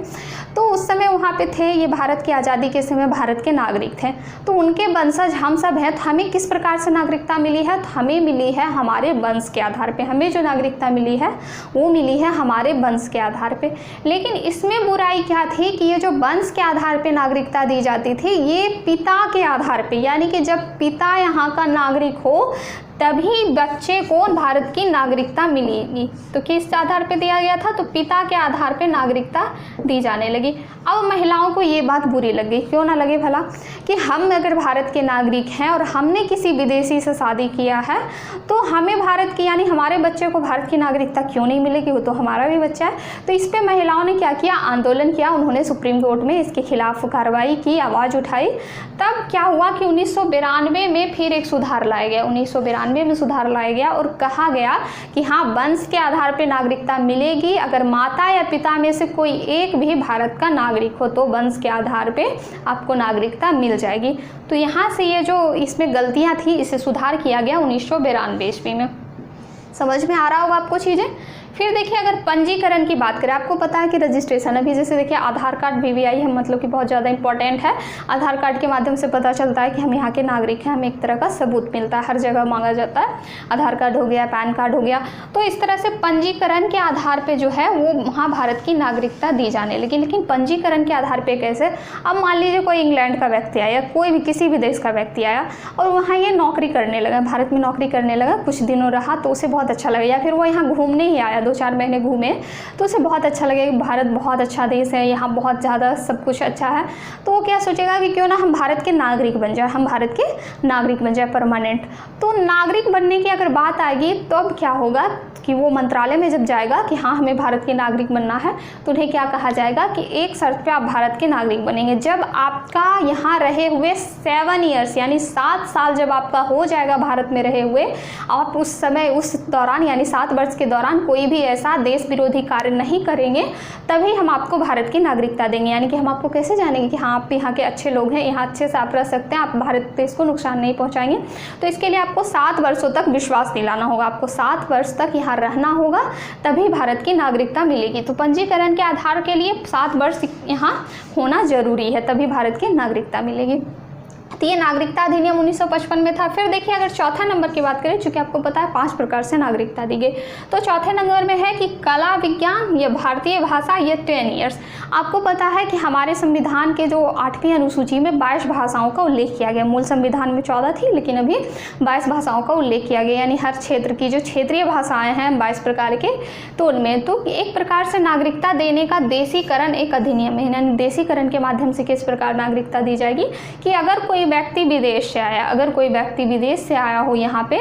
तो उस समय वहाँ पे थे, ये भारत की आज़ादी के समय भारत के नागरिक थे, तो उनके वंशज हम सब हैं। तो हमें किस प्रकार से नागरिकता मिली है? तो हमें मिली है हमारे वंश के आधार पर, हमें जो नागरिकता मिली है वो मिली है हमारे वंश के आधार पर। लेकिन इसमें बुराई क्या थी कि ये जो वंश के आधार पर नागरिकता दी जाती थी, ये पिता के आधार पर, यानी कि जब पिता यहाँ का नागरिक हो तभी बच्चे को भारत की नागरिकता मिलेगी। तो किस आधार पे दिया गया था? तो पिता के आधार पे नागरिकता दी जाने लगी। अब महिलाओं को ये बात बुरी लग गई, क्यों ना लगे भला, कि हम अगर भारत के नागरिक हैं और हमने किसी विदेशी से शादी किया है तो हमें भारत की यानी हमारे बच्चे को भारत की नागरिकता क्यों नहीं मिलेगी, वो तो हमारा भी बच्चा है। तो इस पे महिलाओं ने क्या किया? आंदोलन किया। उन्होंने सुप्रीम कोर्ट में इसके खिलाफ कार्रवाई की, आवाज़ उठाई। तब क्या हुआ कि 1992 में फिर एक सुधार लाया गया। 1992 में सुधार लाया गया और कहा गया कि हाँ, वंश के आधार पर नागरिकता मिलेगी। अगर माता या पिता में से कोई एक भी भारत का नागरिक हो तो वंश के आधार पे आपको नागरिकता मिल जाएगी। तो यहाँ से ये जो इसमें गलतियाँ थी इसे सुधार किया गया 1992 ईस्वी में। समझ में आ रहा होगा आपको चीज़ें। फिर देखिए, अगर पंजीकरण की बात करें, आपको पता है कि रजिस्ट्रेशन अभी जैसे देखिए आधार कार्ड वीवीआई है, मतलब कि बहुत ज़्यादा इंपॉर्टेंट है। आधार कार्ड के माध्यम से पता चलता है कि हम यहाँ के नागरिक हैं, हमें एक तरह का सबूत मिलता है, हर जगह मांगा जाता है। आधार कार्ड हो गया, पैन कार्ड हो गया। तो इस तरह से पंजीकरण के आधार पर जो है वो वहाँ भारत की नागरिकता दी जाने लगी। लेकिन पंजीकरण के आधार पर कैसे? अब मान लीजिए कोई इंग्लैंड का व्यक्ति आया, कोई भी किसी भी देश का व्यक्ति आया और वहाँ ये नौकरी करने लगा, भारत में नौकरी करने लगा, कुछ दिनों रहा तो उसे बहुत अच्छा लगा, या फिर वो यहाँ घूमने ही आया, 2-4 महीने घूमे तो उसे बहुत अच्छा लगे कि भारत बहुत अच्छा देश है, यहाँ बहुत ज़्यादा सब कुछ अच्छा है। तो वो क्या सोचेगा कि क्यों ना हम भारत के नागरिक बन जाए, हम भारत के नागरिक बन जाए परमानेंट। तो नागरिक बनने की अगर बात आएगी तो अब क्या होगा कि वो मंत्रालय में जब जाएगा कि हाँ हमें भारत के नागरिक बनना है, तो उन्हें क्या कहा जाएगा कि एक शर्त पे आप भारत के नागरिक बनेंगे, जब आपका यहाँ रहे हुए 7 ईयर्स यानी 7 साल जब आपका हो जाएगा भारत में रहे हुए, आप उस समय उस दौरान यानी 7 वर्ष के दौरान कोई भी ऐसा देश विरोधी कार्य नहीं करेंगे, तभी हम आपको भारत की नागरिकता देंगे। यानी कि हम आपको कैसे जानेंगे कि हाँ आप यहाँ के अच्छे लोग हैं, यहाँ अच्छे से आप रह सकते हैं, आप भारत देश को नुकसान नहीं पहुँचाएंगे। तो इसके लिए आपको 7 वर्षों तक विश्वास दिलाना होगा, आपको 7 वर्ष तक यहाँ रहना होगा, तभी भारत की नागरिकता मिलेगी। तो पंजीकरण के आधार के लिए 7 वर्ष यहाँ होना जरूरी है, तभी भारत की नागरिकता मिलेगी। तो ये नागरिकता अधिनियम 1955 में था। फिर देखिए, अगर चौथा नंबर की बात करें, चूँकि आपको पता है 5 प्रकार से नागरिकता दी गई, तो चौथे नंबर में है कि कला, विज्ञान या भारतीय भाषा, ये 10 ईयर्स। आपको पता है कि हमारे संविधान के जो 8वीं अनुसूची में 22 भाषाओं का उल्लेख किया गया। मूल संविधान में 14 थी, लेकिन अभी 22 भाषाओं का उल्लेख किया गया, यानी हर क्षेत्र की जो क्षेत्रीय भाषाएं हैं 22 प्रकार के, तो उनमें तो एक प्रकार से नागरिकता देने का देशीकरण एक अधिनियम है। यानी देशीकरण के माध्यम से किस प्रकार नागरिकता दी जाएगी कि अगर कोई व्यक्ति विदेश से आया, अगर कोई व्यक्ति विदेश से आया हो यहाँ पे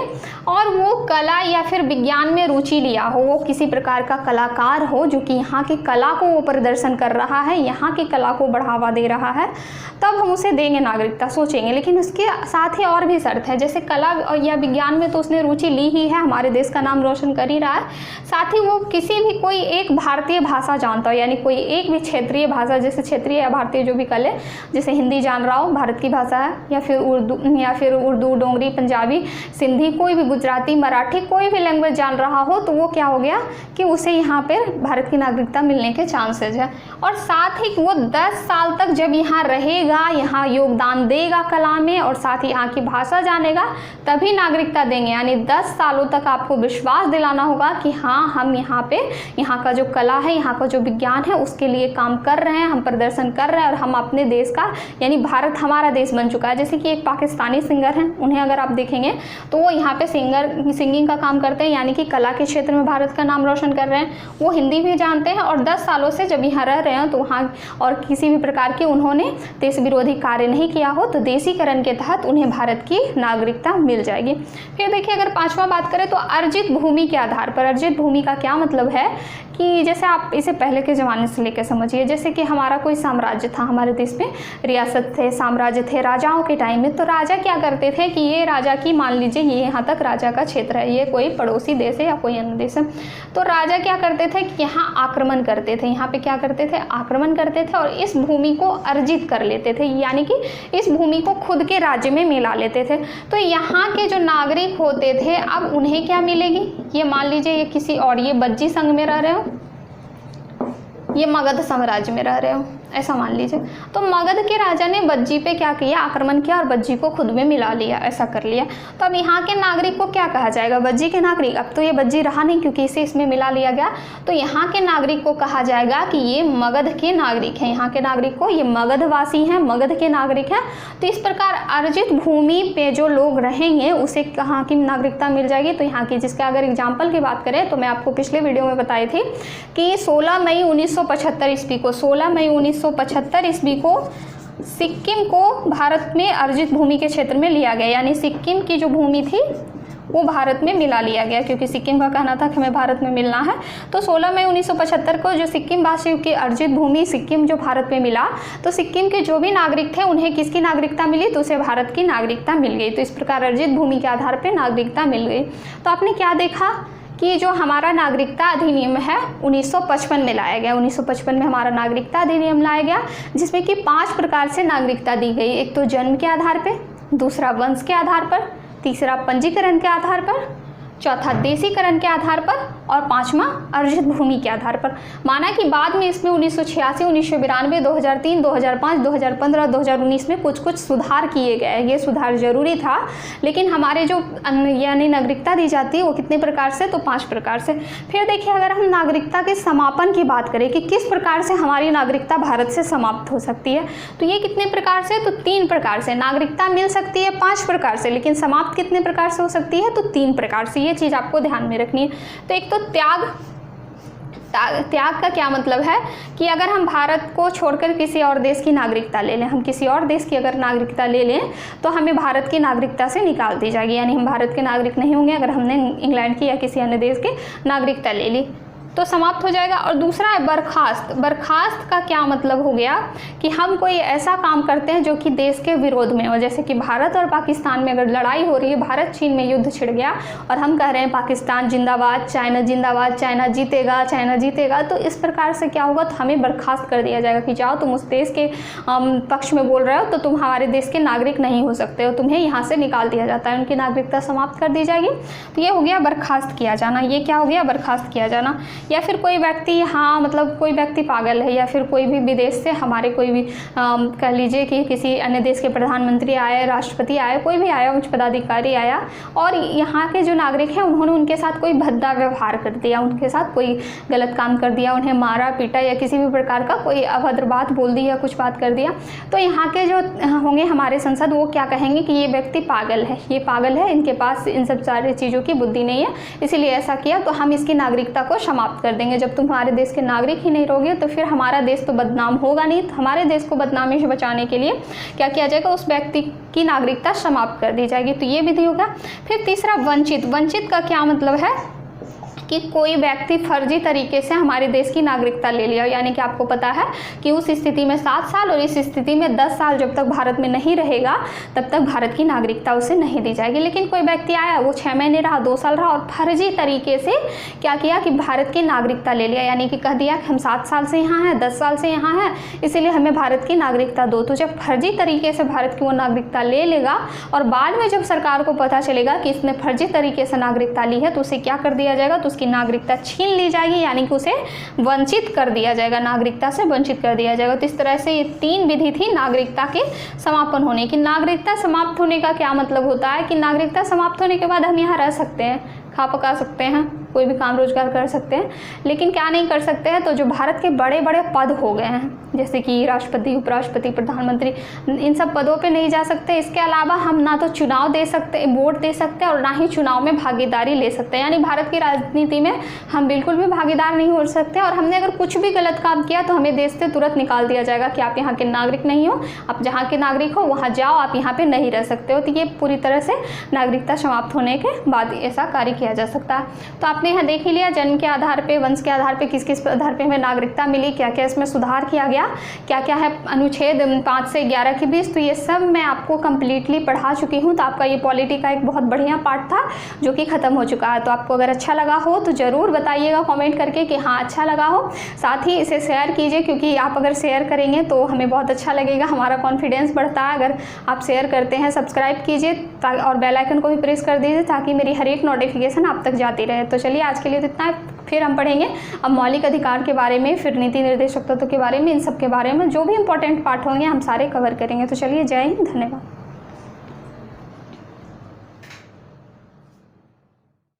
और वो कला या फिर विज्ञान में रुचि लिया हो, वो किसी प्रकार का कलाकार हो जो कि यहाँ की कला को वो प्रदर्शन कर रहा है, यहाँ की कला को बढ़ावा दे रहा है, तब हम उसे देंगे नागरिकता, सोचेंगे। लेकिन उसके साथ ही और भी शर्त है, जैसे कला या विज्ञान में तो उसने रुचि ली ही है, हमारे देश का नाम रोशन कर ही रहा है, साथ ही वो किसी भी कोई एक भारतीय भाषा जानता हो, यानी कोई एक भी क्षेत्रीय भाषा, जैसे क्षेत्रीय या भारतीय जो भी कल है, जैसे हिंदी जान रहा हो, भारत की भाषा है, या फिर उर्दू, डोगरी, पंजाबी, सिंधी, कोई भी गुजराती, मराठी, कोई भी लैंग्वेज जान रहा हो, तो वो क्या हो गया कि उसे यहाँ पर भारत की नागरिकता मिलने के चांसेस है। और साथ ही वो 10 साल तक जब यहाँ रहेगा, यहाँ योगदान देगा कला में, और साथ ही यहाँ की भाषा जानेगा, तभी नागरिकता देंगे। यानी 10 सालों तक आपको विश्वास दिलाना होगा कि हाँ हम यहाँ पे यहाँ का जो कला है, यहाँ का जो विज्ञान है, उसके लिए काम कर रहे हैं, हम प्रदर्शन कर रहे हैं, और हम अपने देश का यानी भारत हमारा देश बन चुका है। जैसे कि एक पाकिस्तानी सिंगर हैं, उन्हें अगर आप देखेंगे तो वो यहाँ पे सिंगिंग का काम करते हैं, यानी कि कला के क्षेत्र में भारत का नाम रोशन कर रहे हैं। वो हिंदी भी जानते हैं और 10 सालों से जब यहाँ रह रहे हैं तो वहाँ और किसी भी प्रकार के उन्होंने देश विरोधी कार्य नहीं किया हो, तो देशीकरण के तहत उन्हें भारत की नागरिकता मिल जाएगी। फिर देखिए, अगर 5वां बात करें तो अर्जित भूमि के आधार पर। अर्जित भूमि का क्या मतलब है कि जैसे आप इसे पहले के ज़माने से लेकर समझिए, जैसे कि हमारा कोई साम्राज्य था, हमारे देश में रियासत थे, साम्राज्य थे, राजाओं के टाइम में, तो राजा क्या करते थे कि ये राजा की मान लीजिए ये यहाँ तक राजा का क्षेत्र है, ये कोई पड़ोसी देश है या कोई अन्य देश है, तो राजा क्या करते थे कि यहाँ आक्रमण करते थे, यहाँ पे क्या करते थे, आक्रमण करते थे और इस भूमि को अर्जित कर लेते थे, यानी कि इस भूमि को खुद के राज्य में मिला लेते थे। तो यहाँ के जो नागरिक होते थे, अब उन्हें क्या मिलेगी, ये मान लीजिए ये किसी और, ये बज्जी संघ में रह रहे हो, ये मगध साम्राज्य में रह रहे हो, ऐसा मान लीजिए। तो मगध के राजा ने बज्जी पे क्या किया, आक्रमण किया और बज्जी को खुद में मिला लिया, ऐसा कर लिया। तो अब यहाँ के नागरिक को क्या कहा जाएगा, बज्जी के नागरिक। अब तो ये बज्जी रहा नहीं क्योंकि इसे इसमें मिला लिया गया, तो यहाँ के नागरिक को कहा जाएगा कि ये मगध के नागरिक हैं। यहाँ के नागरिक को, ये मगधवासी हैं, मगध के नागरिक हैं। तो इस प्रकार अर्जित भूमि पे जो लोग रहेंगे उसे कहाँ की नागरिकता मिल जाएगी, तो यहाँ की। जिसका अगर एग्जाम्पल की बात करें तो मैं आपको पिछले वीडियो में बताई थी कि 16 मई 1975 ईस्वी को 16 मई 1975 ईस्वी को सिक्किम को भारत में अर्जित भूमि के क्षेत्र में लिया गया, यानी सिक्किम की जो भूमि थी वो भारत में मिला लिया गया, क्योंकि सिक्किम का कहना था कि हमें भारत में मिलना है। तो 16 मई 1975 को जो सिक्किम वासियों की अर्जित भूमि सिक्किम जो भारत में मिला, तो सिक्किम के जो भी नागरिक थे उन्हें किसकी नागरिकता मिली, तो उसे भारत की नागरिकता मिल गई। तो इस प्रकार अर्जित भूमि के आधार पर नागरिकता मिल गई। तो आपने क्या देखा कि जो हमारा नागरिकता अधिनियम है 1955 में लाया गया। 1955 में हमारा नागरिकता अधिनियम लाया गया, जिसमें कि 5 प्रकार से नागरिकता दी गई। एक तो जन्म के आधार पे, दूसरा वंश के आधार पर, तीसरा पंजीकरण के आधार पर, चौथा देशीकरण के आधार पर और 5वां अर्जित भूमि के आधार पर। माना कि बाद में इसमें 1986, 1992, 2003, 2005, 2015, 2019 में कुछ सुधार किए गए। ये सुधार जरूरी था, लेकिन हमारे जो यानी नागरिकता दी जाती है वो कितने प्रकार से, तो 5 प्रकार से। फिर देखिए, अगर हम नागरिकता के समापन की बात करें कि किस प्रकार से हमारी नागरिकता भारत से समाप्त हो सकती है, तो ये कितने प्रकार से, तो 3 प्रकार से। नागरिकता मिल सकती है 5 प्रकार से, लेकिन समाप्त कितने प्रकार से हो सकती है, तो 3 प्रकार से। ये चीज़ आपको ध्यान में रखनी है। तो एक तो त्याग का क्या मतलब है कि अगर हम भारत को छोड़कर किसी और देश की नागरिकता ले लें, हम किसी और देश की अगर नागरिकता ले लें तो हमें भारत की नागरिकता से निकाल दी जाएगी, यानी हम भारत के नागरिक नहीं होंगे अगर हमने इंग्लैंड की या किसी अन्य देश की नागरिकता ले ली, तो समाप्त हो जाएगा। और दूसरा है बर्खास्त। बर्खास्त का क्या मतलब हो गया कि हम कोई ऐसा काम करते हैं जो कि देश के विरोध में हो, जैसे कि भारत और पाकिस्तान में अगर लड़ाई हो रही है, भारत चीन में युद्ध छिड़ गया और हम कह रहे हैं पाकिस्तान जिंदाबाद, चाइना जीतेगा, चाइना जीतेगा, तो इस प्रकार से क्या होगा, तो हमें बर्खास्त कर दिया जाएगा कि जाओ तुम उस देश के पक्ष में बोल रहे हो तो तुम हमारे देश के नागरिक नहीं हो सकते हो, तुम्हें यहाँ से निकाल दिया जाता है, उनकी नागरिकता समाप्त कर दी जाएगी। तो ये हो गया बर्खास्त किया जाना। ये क्या हो गया, बर्खास्त किया जाना। या फिर कोई व्यक्ति, हाँ मतलब कोई व्यक्ति पागल है या फिर कोई भी विदेश से हमारे कोई भी कह लीजिए कि किसी अन्य देश के प्रधानमंत्री आए, राष्ट्रपति आए, कोई भी आया, उच्च पदाधिकारी आया और यहाँ के जो नागरिक हैं उन्होंने उनके साथ कोई भद्दा व्यवहार कर दिया, उनके साथ कोई गलत काम कर दिया, उन्हें मारा पीटा या किसी भी प्रकार का कोई अभद्र बात बोल दी या कुछ बात कर दिया, तो यहाँ के जो होंगे हमारे संसद वो क्या कहेंगे कि ये व्यक्ति पागल है, ये पागल है, इनके पास इन सब सारी चीज़ों की बुद्धि नहीं है, इसीलिए ऐसा किया, तो हम इसकी नागरिकता को समाप्त कर देंगे। जब तुम हमारे देश के नागरिक ही नहीं रहोगे तो फिर हमारा देश तो बदनाम होगा नहीं, तो हमारे देश को बदनामी से बचाने के लिए क्या किया जाएगा, उस व्यक्ति की नागरिकता समाप्त कर दी जाएगी। तो ये विधि होगा। फिर तीसरा वंचित। वंचित का क्या मतलब है कि कोई व्यक्ति फर्जी तरीके से हमारे देश की नागरिकता ले लिया, यानी कि आपको पता है कि उस स्थिति में 7 साल और इस स्थिति में 10 साल जब तक भारत में नहीं रहेगा तब तक भारत की नागरिकता उसे नहीं दी जाएगी। लेकिन कोई व्यक्ति आया, वो 6 महीने रहा, 2 साल रहा और फर्जी तरीके से क्या किया कि भारत की नागरिकता ले लिया, यानी कि कह दिया कि हम 7 साल से यहाँ हैं, 10 साल से यहाँ हैं, इसीलिए हमें भारत की नागरिकता दो। तो जब फर्जी तरीके से भारत की वो नागरिकता ले लेगा और बाद में जब सरकार को पता चलेगा कि इसने फर्जी तरीके से नागरिकता ली है तो उसे क्या कर दिया जाएगा, तो उसकी नागरिकता छीन ली जाएगी, यानी कि उसे वंचित कर दिया जाएगा, नागरिकता से वंचित कर दिया जाएगा। तो इस तरह से ये 3 विधि थी नागरिकता के समापन होने की। नागरिकता समाप्त होने का क्या मतलब होता है कि नागरिकता समाप्त होने के बाद हम यहाँ रह सकते हैं, खा पका सकते हैं, कोई भी काम रोजगार कर सकते हैं, लेकिन क्या नहीं कर सकते हैं, तो जो भारत के बड़े बड़े पद हो गए हैं जैसे कि राष्ट्रपति, उपराष्ट्रपति, प्रधानमंत्री, इन सब पदों पे नहीं जा सकते। इसके अलावा हम ना तो चुनाव दे सकते, वोट दे सकते हैं और ना ही चुनाव में भागीदारी ले सकते हैं, यानी भारत की राजनीति में हम बिल्कुल भी भागीदार नहीं हो सकते। और हमने अगर कुछ भी गलत काम किया तो हमें देश से तुरंत निकाल दिया जाएगा कि आप यहाँ के नागरिक नहीं हो, आप जहाँ के नागरिक हो वहाँ जाओ, आप यहाँ पर नहीं रह सकते हो। तो ये पूरी तरह से नागरिकता समाप्त होने के बाद ऐसा कार्य किया जा सकता है। तो आपने यहाँ देख ही लिया, जन्म के आधार पे, वंश के आधार पे, किस किस आधार पे हमें नागरिकता मिली, क्या क्या इसमें सुधार किया गया, क्या क्या है अनुच्छेद 5 से 11 के बीच। तो ये सब मैं आपको कम्प्लीटली पढ़ा चुकी हूँ। तो आपका ये पॉलिटी का एक बहुत बढ़िया पार्ट था जो कि ख़त्म हो चुका है। तो आपको अगर अच्छा लगा हो तो ज़रूर बताइएगा कॉमेंट करके कि हाँ अच्छा लगा हो। साथ ही इसे शेयर कीजिए, क्योंकि आप अगर शेयर करेंगे तो हमें बहुत अच्छा लगेगा, हमारा कॉन्फिडेंस बढ़ता है अगर आप शेयर करते हैं। सब्सक्राइब कीजिए और बेल आइकन को भी प्रेस कर दीजिए ताकि मेरी हर एक नोटिफिकेशन आप तक जाती रहे। तो चलिए चलिए आज के लिए तो इतना है, फिर हम पढ़ेंगे अब मौलिक अधिकार के बारे में, फिर नीति निर्देशक तत्व के बारे में, इन सब के बारे में जो भी इंपॉर्टेंट पार्ट होंगे हम सारे कवर करेंगे। तो चलिए जय हिंद, धन्यवाद।